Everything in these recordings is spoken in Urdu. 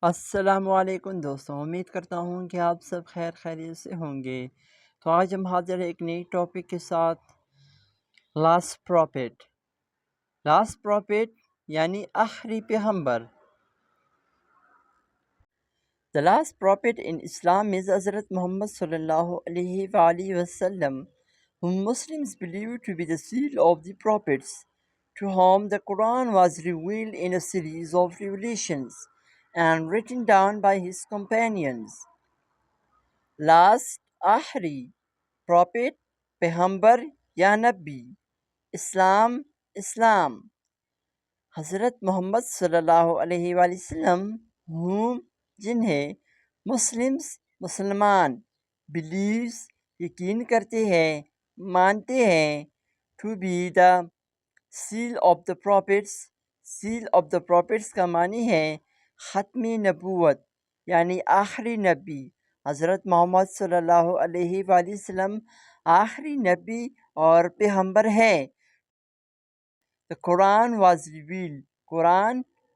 السلام علیکم دوستوں، امید کرتا ہوں کہ آپ سب خیر خیریت سے ہوں گے۔ تو آج ہم حاضر ہیں ایک نئی ٹاپک کے ساتھ، لاسٹ پروفیٹ یعنی آخری پیغمبر۔ The last prophet in Islam is Hazrat Muhammad sallallahu alaihi wasallam, whom Muslims believe to be the seal of the prophets, to whom the Quran was revealed in a series of revelations and written down by his companions. Last آخری پروفٹ پیغمبر یا نبی، اسلام حضرت محمد صلی اللہ علیہ وآلہ وسلم، جنہیں مسلمان بلیوز یقین کرتے ہیں، مانتے ہیں، to be the cell of the prophets, cell of the prophets کا معنی ہے ختمی نبوت یعنی آخری نبی۔ حضرت محمد صلی اللہ علیہ وآلہ وسلم آخری نبی اور پیغمبر ہے۔ The Quran was revealed.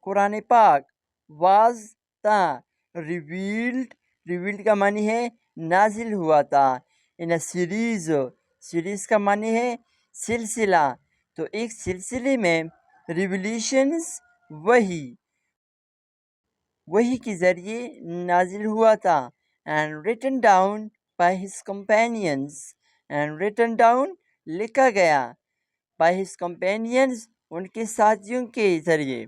قرآن پاک was تھا، revealed کا معنی ہے نازل ہوا تھا، in a series کا معنی ہے سلسلہ، تو ایک سلسلے میں ریولیشنز وحی کے ذریعے نازل ہوا تھا، and written down by his companions، لکھا گیا by his companions، ان کے ساتھیوں کے ذریعے۔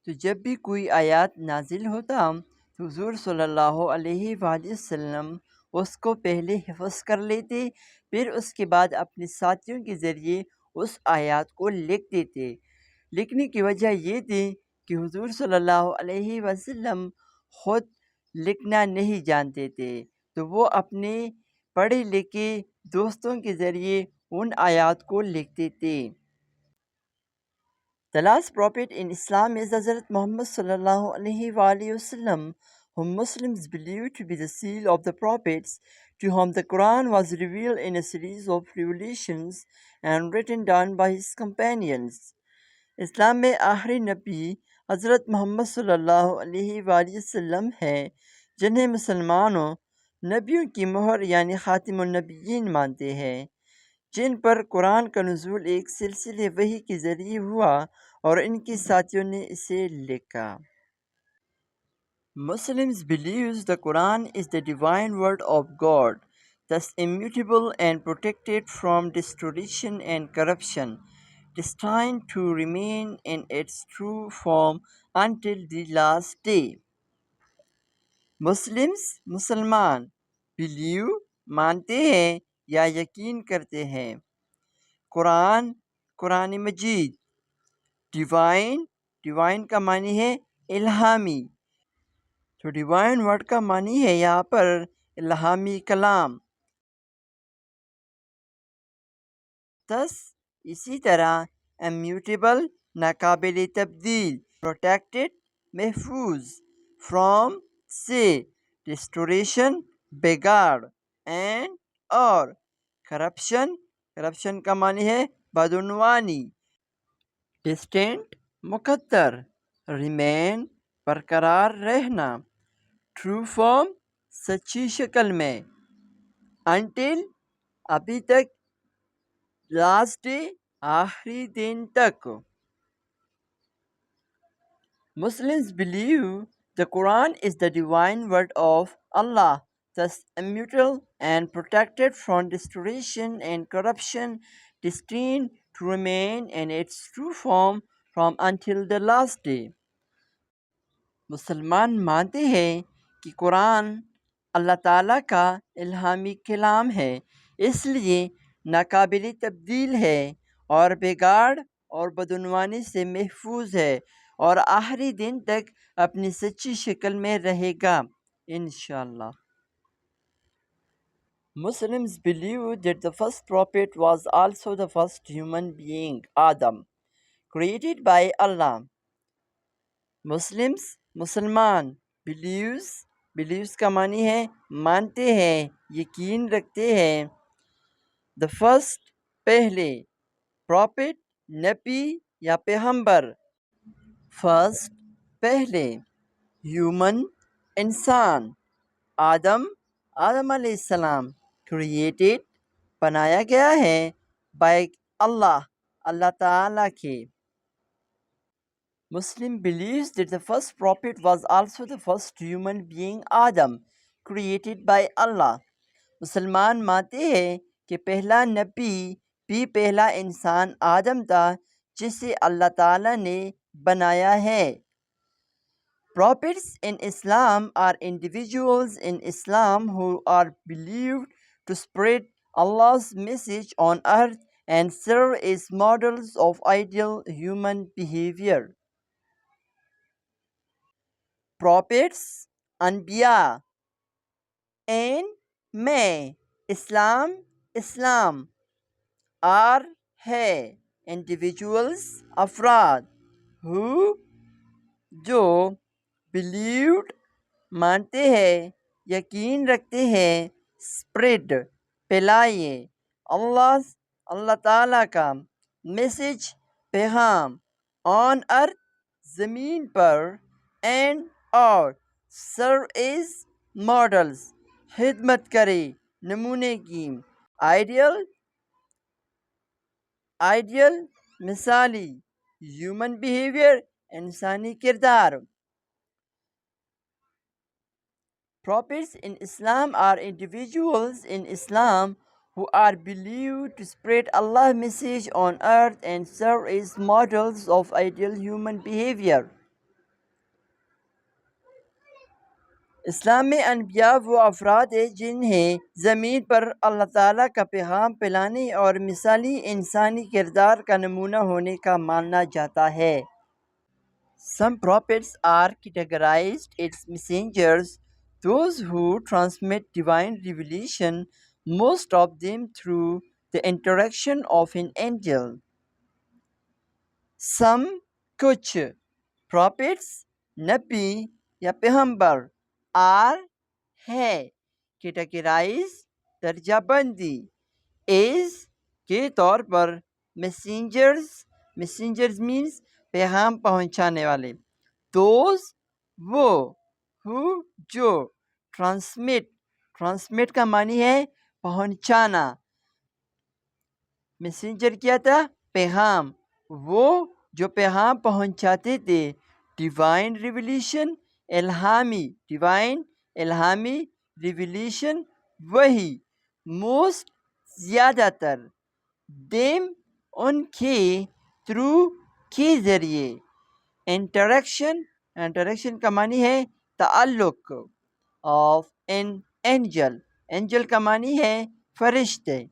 تو جب بھی کوئی آیات نازل ہوتا تو حضور صلی اللہ علیہ وآلہ وسلم اس کو پہلے حفظ کر لیتے، پھر اس کے بعد اپنے ساتھیوں کے ذریعے اس آیات کو لکھ دیتے۔ لکھنے کی وجہ یہ تھی کہ حضور صلی اللہ علیہ وسلم خود لکھنا نہیں جانتے تھے، تو وہ اپنے پڑھے لکھے دوستوں کے ذریعے ان آیات کو لکھتے تھے۔ The last prophet in Islam is Hazrat Muhammad sallallahu alaihi wasallam, whom Muslims believe to be the seal of the prophets, to whom the Quran was revealed in a series of revelations and written down by his companions. اسلام میں آخری نبی حضرت محمد صلی اللہ علیہ وآلہ وسلم ہے، جنہیں مسلمانوں نبیوں کی مہر یعنی خاتم النبیین مانتے ہیں، جن پر قرآن کا نزول ایک سلسلے وحی کے ذریعے ہوا اور ان کے ساتھیوں نے اسے لکھا۔ Muslims believes the Quran is the divine word of God, thus immutable and protected from distortion and corruption, destined to remain in its true form until the last day. مسلمان believe مانتے ہیں یا یقین کرتے ہیں، قرآن مجید، ڈیوائن کا معنی ہے الہامی، تو ڈیوائن ورڈ کا معنی ہے یہاں پر الہامی کلام، اسی طرح امیوٹیبل ناقابل تبدیل، پروٹیکٹڈ محفوظ، فرام سے، ڈسٹوریشن بگاڑ، اینڈ اور کرپشن کا معنی ہے بدعنوانی، ڈسٹینٹ مقدر، ریمین برقرار رہنا، ٹرو فارم سچی شکل میں، انٹل ابھی تک، لاسٹ ڈے آخری دن تک۔ Muslims believe the Quran is the divine word of Allah, thus immutable and protected from distortion and corruption, destined to remain in its true form from until the last day. مسلمان مانتے ہیں کہ قرآن اللہ تعالیٰ کا الہامی کلام ہے، اس لیے ناقابل تبدیل ہے اور بگاڑ اور بدعنوانی سے محفوظ ہے اور آخری دن تک اپنی سچی شکل میں رہے گا انشاءاللہ۔ Muslims believe that the first prophet was also the first human being, Adam, created by Allah. مسلمان believes کا معنی ہے مانتے ہیں، یقین رکھتے ہیں، the first پہلے، prophet نبی یا پیغمبر، first پہلے، human, انسان. آدم علیہ السلام, created, بنایا گیا ہے, by اللہ تعالیٰ کے. Muslim believes that the first prophet was also the first human being Adam, created by Allah. مسلمان مانتے ہیں کہ پہلا نبی بھی پہلا انسان آدم تھا جسے اللہ تعالیٰ نے بنایا ہے. Prophets in Islam are individuals in Islam who are believed to spread Allah's message on earth and serve as models of ideal human behavior. Prophets, Anbiya, and میں اسلام are ہے individuals افراد who جو believed مانتے ہیں یقین رکھتے ہیں spread پھیلائے اللہ تعالیٰ کا میسج پیغام on earth زمین پر and اور serve as models خدمت کرے نمونے کی آئیڈیل مثالی ہیومن بیہیویئر انسانی کردار. Prophets in Islam are individuals in Islam who are believed to spread Allah's message on earth and serve as models of ideal human behavior. اسلام میں انبیاء وہ افراد ہیں جنہیں زمین پر اللہ تعالیٰ کا پیغام پھیلانے اور مثالی انسانی کردار کا نمونہ ہونے کا مانا جاتا ہے. Some prophets are categorized as messengers, those who transmit divine revelation, most of them through the interaction of an angel. Some کچھ prophets نبی یا پیغمبر are ہے categorize درجہ بندی as کے طور پر messengers means پیغام پہنچانے والے those وہ who جو transmit کا معنی ہے پہنچانا messenger کیا تھا پیغام وہ جو پیغام پہنچاتے تھے divine revelation الہامی ریویلیشن وہی موسٹ زیادہ تر دیم ان کے تھرو کے ذریعے انٹریکشن کا معنی ہے تعلق آف این اینجل کا معنی ہے فرشتے.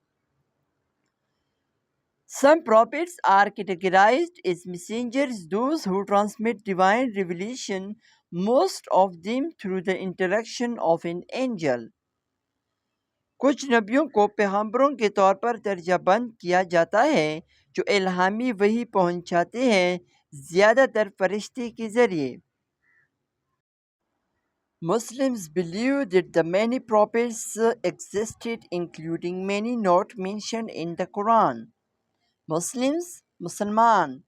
Some prophets are categorized as messengers, those who transmit divine revelation, most of them through the interaction of an angel. کچھ نبیوں کو پیغمبروں کے طور پر درجہ بند کیا جاتا ہے جو الہامی وحی پہنچاتے ہیں زیادہ تر فرشتے کے ذریعے. Muslims believe that the many prophets existed, including many not mentioned in the Quran. مسلمان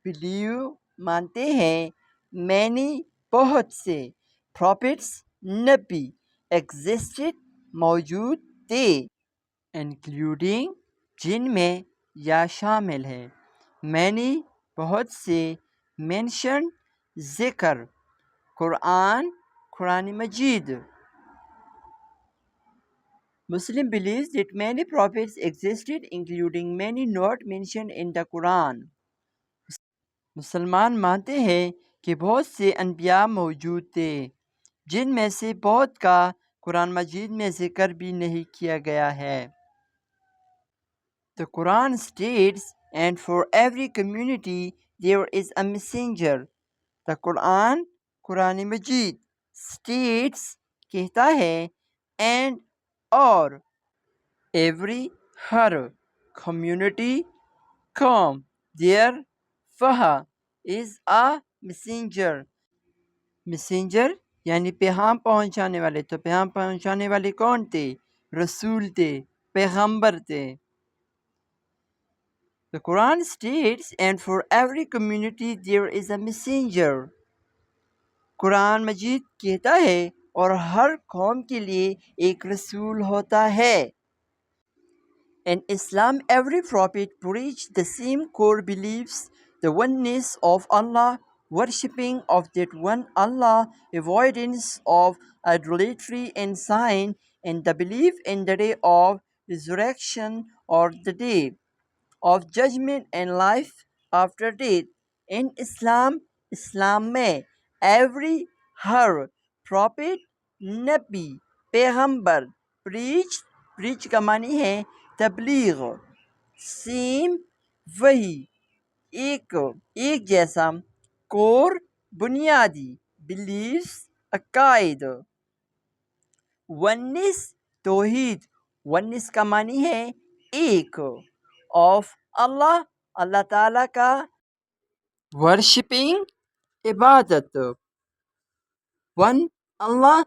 believe مانتے ہیں many بہت سے prophets نبی existed موجود تھے including جن میں یا شامل ہے many بہت سے mentioned ذکر قرآن مجید. Muslim believes that many prophets existed, including many not mentioned in the Quran. مسلمان مانتے ہیں کہ بہت سے انبیاء موجود تھے جن میں سے بہت کا قرآن مجید میں ذکر بھی نہیں کیا گیا ہے. The Quran states, and for every community there is a messenger. The Quran Majeed states کہتا ہے and اور every ہر community قوم there وہاں is a messenger یعنی پیغام پہنچانے والے. تو پیغام پہنچانے والے کون تھے؟ رسول تھے پیغمبر تھے. The Quran states and for every community there is a messenger. قرآن مجید کہتا ہے اور ہر قوم کے لیے ایک رسول ہوتا ہے. In Islam, every prophet preached the same core beliefs: the oneness of Allah, worshipping of that one Allah, avoidance of idolatry and sin, and the belief in the day of resurrection or the day of judgment and life after death. In اسلام میں ہر prophet, نبی، پیغمبر preach کا معنی ہے تبلیغ، سیم وہی، ایک جیسا، کور بنیادی، beliefs عقائد، ونس توحید، ونس کا معنی ہے ایک، آف اللہ تعالیٰ کا، ورشپنگ عبادت، ون اللہ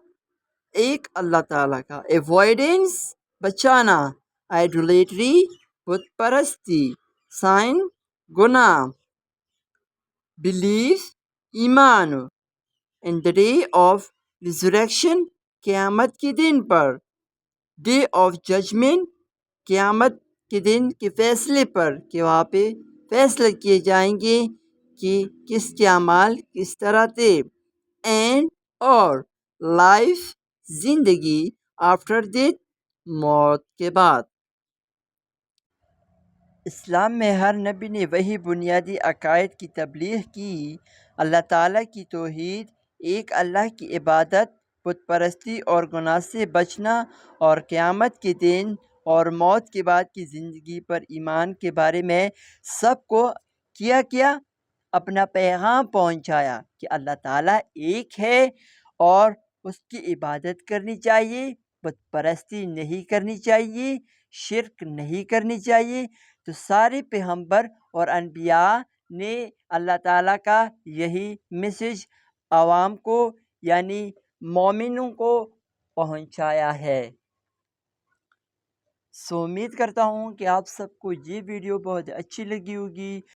ایک اللہ تعالیٰ کا، ایوائڈنس بچانا، آئیڈولیٹری بت پرستی، سائن گناہ، بلیف ایمان، ان دا ڈے آف ریزریکشن قیامت کے دن پر، ڈے آف ججمنٹ قیامت کے دن کے فیصلے پر، کہ وہاں پہ فیصلے کیے جائیں گے کہ کس کے اعمال کس طرح تھے، اینڈ اور لائف زندگی، آفٹر ڈیتھ موت کے بعد. اسلام میں ہر نبی نے وہی بنیادی عقائد کی تبلیغ کی: اللہ تعالیٰ کی توحید، ایک اللہ کی عبادت، بت پرستی اور گناہ سے بچنا، اور قیامت کے دن اور موت کے بعد کی زندگی پر ایمان کے بارے میں سب کو کیا اپنا پیغام پہنچایا کہ اللہ تعالیٰ ایک ہے اور اس کی عبادت کرنی چاہیے، بت پرستی نہیں کرنی چاہیے، شرک نہیں کرنی چاہیے. تو سارے پیغمبر اور انبیاء نے اللہ تعالیٰ کا یہی میسج عوام کو یعنی مومنوں کو پہنچایا ہے. امید کرتا ہوں کہ آپ سب کو یہ ویڈیو بہت اچھی لگی ہوگی.